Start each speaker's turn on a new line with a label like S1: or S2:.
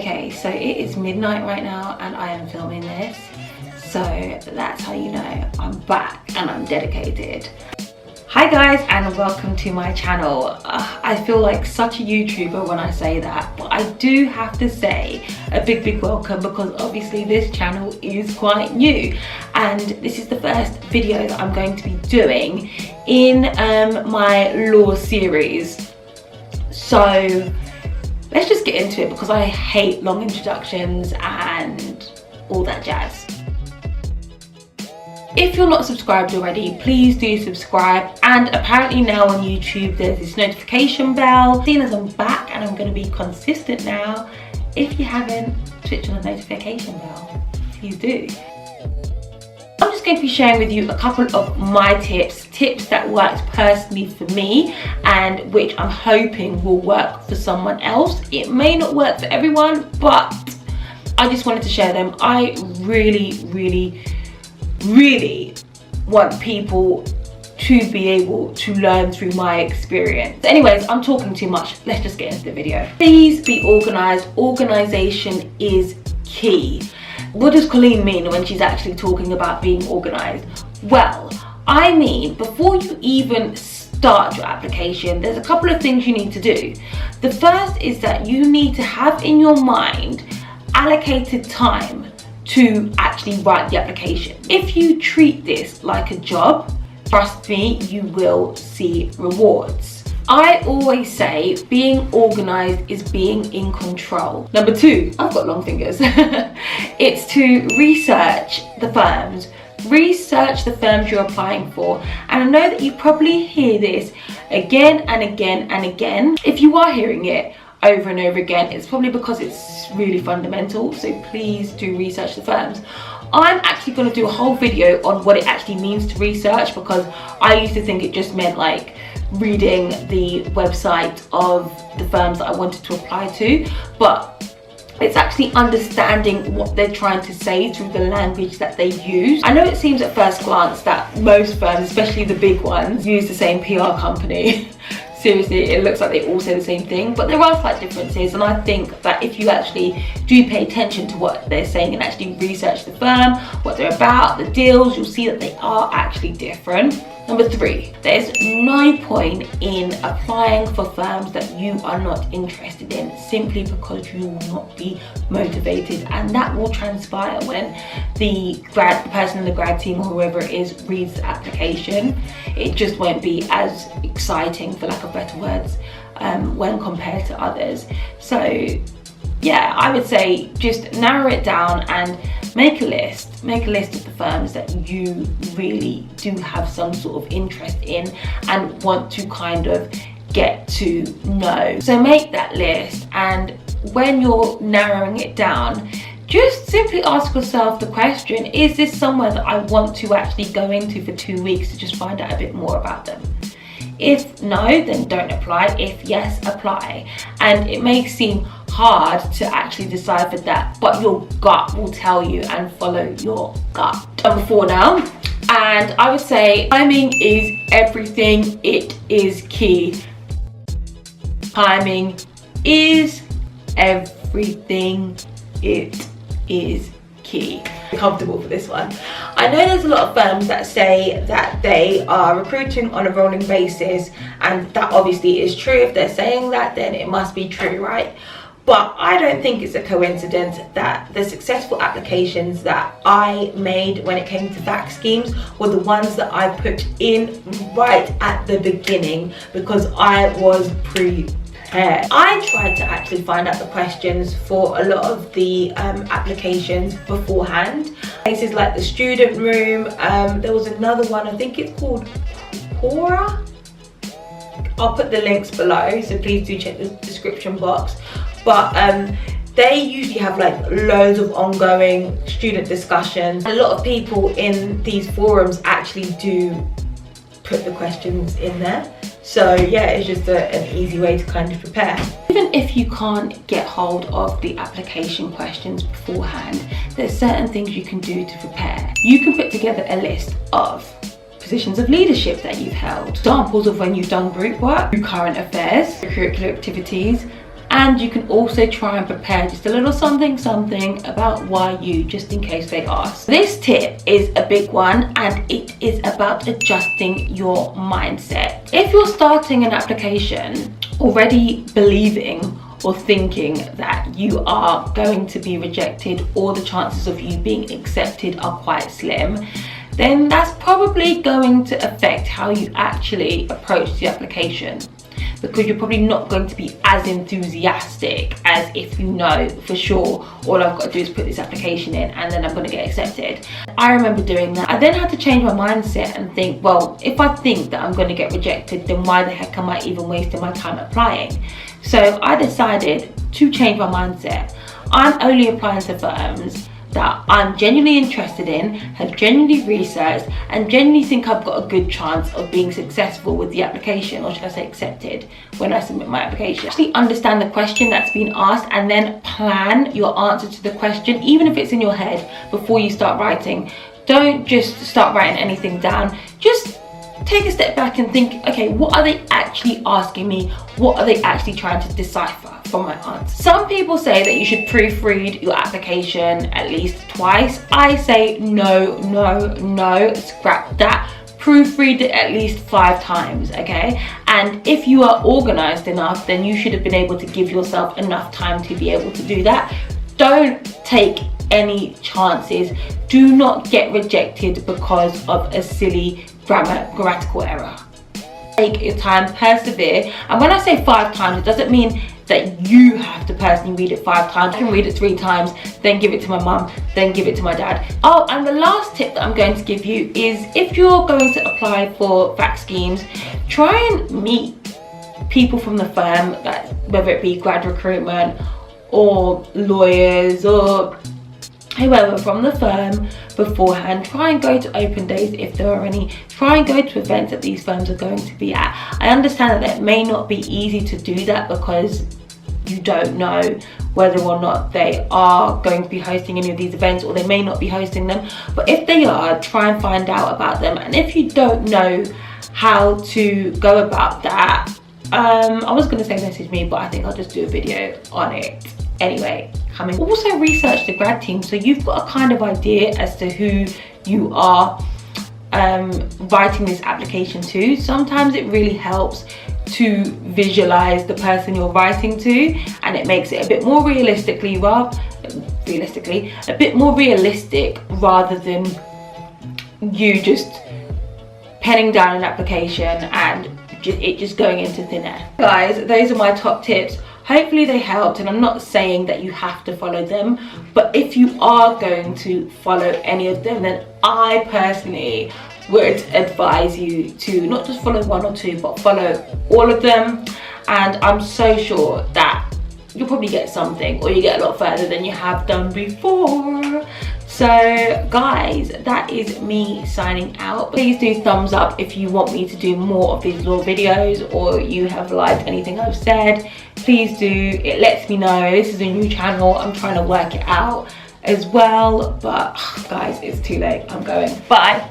S1: Okay, so it is midnight right now and I am filming this. So that's how you know I'm back and I'm dedicated. Hi guys, and welcome to my channel. I feel like such a YouTuber when I say that, but I do have to say a big welcome because obviously this channel is quite new and this is the first video that I'm going to be doing in my law series. So let's just get into it because I hate long introductions and all that jazz. If you're not subscribed already, please do subscribe. And apparently now on YouTube there's this notification bell. Seeing as I'm back and I'm going to be consistent now, if you haven't, switch on the notification bell. Please do. I'm just going to be sharing with you a couple of my tips that worked personally for me and which I'm hoping will work for someone else. It may not work for everyone, but I just wanted to share them. I really want people to be able to learn through my experience. Anyways, I'm talking too much. Let's just get into the video. Please be organized. Organization is key. What does Colleen mean when she's actually talking about being organized? Well, I mean, before you even start your application, there's a couple of things you need to do. The first is that you need to have in your mind allocated time to actually write the application. If you treat this like a job, trust me, you will see rewards. I always say being organized is being in control. Number two, I've got long fingers. It's to research the firms. Research the firms you're applying for. And I know that you probably hear this again and again and again. If you are hearing it over and over again, it's probably because it's really fundamental, so please do research the firms. I'm actually going to do a whole video on what it actually means to research, because I used to think it just meant like reading the website of the firms that I wanted to apply to, but it's actually understanding what they're trying to say through the language that they use. I know it seems at first glance that most firms, especially the big ones, use the same PR company. Seriously, it looks like they all say the same thing, but there are slight differences, and I think that if you actually do pay attention to what they're saying and actually research the firm, what they're about, the deals, you'll see that they are actually different. Number three, there's no point in applying for firms that you are not interested in simply because you will not be motivated, and that will transpire when the person in the grad team or whoever it is reads the application. It just won't be as exciting, for lack of better words, when compared to others. So yeah, I would say just narrow it down and make a list of the firms that you really do have some sort of interest in and want to kind of get to know. So make that list, and when you're narrowing it down, just simply ask yourself the question, is this somewhere that I want to actually go into for 2 weeks to just find out a bit more about them? If no, then don't apply. If yes, apply. And it may seem hard to actually decipher that, but your gut will tell you, and follow your gut. Number four now, and I would say timing is everything. It is key. Timing is everything. It is key. Comfortable for this one. I know there's a lot of firms that say that they are recruiting on a rolling basis, and that obviously is true. If they're saying that, then it must be true, right? But I don't think it's a coincidence that the successful applications that I made when it came to VAC schemes were the ones that I put in right at the beginning, because I was prepared. I tried to actually find out the questions for a lot of the applications beforehand. Places like the student room, there was another one, I think it's called Quora. I'll put the links below, so please do check the description box. But they usually have like loads of ongoing student discussions. A lot of people in these forums actually do put the questions in there. So yeah, it's just an easy way to kind of prepare. Even if you can't get hold of the application questions beforehand, there's certain things you can do to prepare. You can put together a list of positions of leadership that you've held, examples of when you've done group work, current affairs, curricular activities, And you can also try and prepare just a little something about why you, just in case they ask. This tip is a big one, and it is about adjusting your mindset. If you're starting an application already believing or thinking that you are going to be rejected, or the chances of you being accepted are quite slim, then that's probably going to affect how you actually approach the application, because you're probably not going to be as enthusiastic as if you know for sure all I've got to do is put this application in and then I'm going to get accepted. I remember doing that. I then had to change my mindset and think, well, if I think that I'm going to get rejected, then why the heck am I even wasting my time applying? So I decided to change my mindset. I'm only applying to firms that I'm genuinely interested in, have genuinely researched, and genuinely think I've got a good chance of being successful with the application, or should I say accepted, when I submit my application. Actually understand the question that's been asked and then plan your answer to the question, even if it's in your head, before you start writing. Don't just start writing anything down. Just take a step back and think, okay, what are they actually asking me? What are they actually trying to decipher from my answer? Some people say that you should proofread your application at least twice. I say no, scrap that. Proofread it at least 5 times, okay? And if you are organized enough, then you should have been able to give yourself enough time to be able to do that. Don't take any chances. Do not get rejected because of a silly grammatical error. Take your time, persevere. And when I say 5 times, it doesn't mean that you have to personally read it 5 times. I can read it 3 times, then give it to my mum, then give it to my dad. Oh, and the last tip that I'm going to give you is, if you're going to apply for fact schemes, try and meet people from the firm, that whether it be grad recruitment or lawyers or whoever from the firm beforehand. Try and go to open days if there are any. Try and go to events that these firms are going to be at. I understand that it may not be easy to do that because you don't know whether or not they are going to be hosting any of these events, or they may not be hosting them. But if they are, try and find out about them. And if you don't know how to go about that, I was going to say message me, but I think I'll just do a video on it anyway. Also research the grad team, so you've got a kind of idea as to who you are writing this application to. Sometimes it really helps to visualize the person you're writing to, and it makes it a bit more realistic rather than you just penning down an application and it just going into thin air. Guys, those are my top tips. Hopefully they helped, and I'm not saying that you have to follow them, but if you are going to follow any of them, then I personally would advise you to not just follow 1 or 2, but follow all of them. And I'm so sure that you'll probably get something, or you get a lot further than you have done before. So guys, that is me signing out. Please do thumbs up if you want me to do more of these little videos, or you have liked anything I've said. Please do, it lets me know. This is a new channel, I'm trying to work it out as well, but guys, it's too late. I'm going. Bye.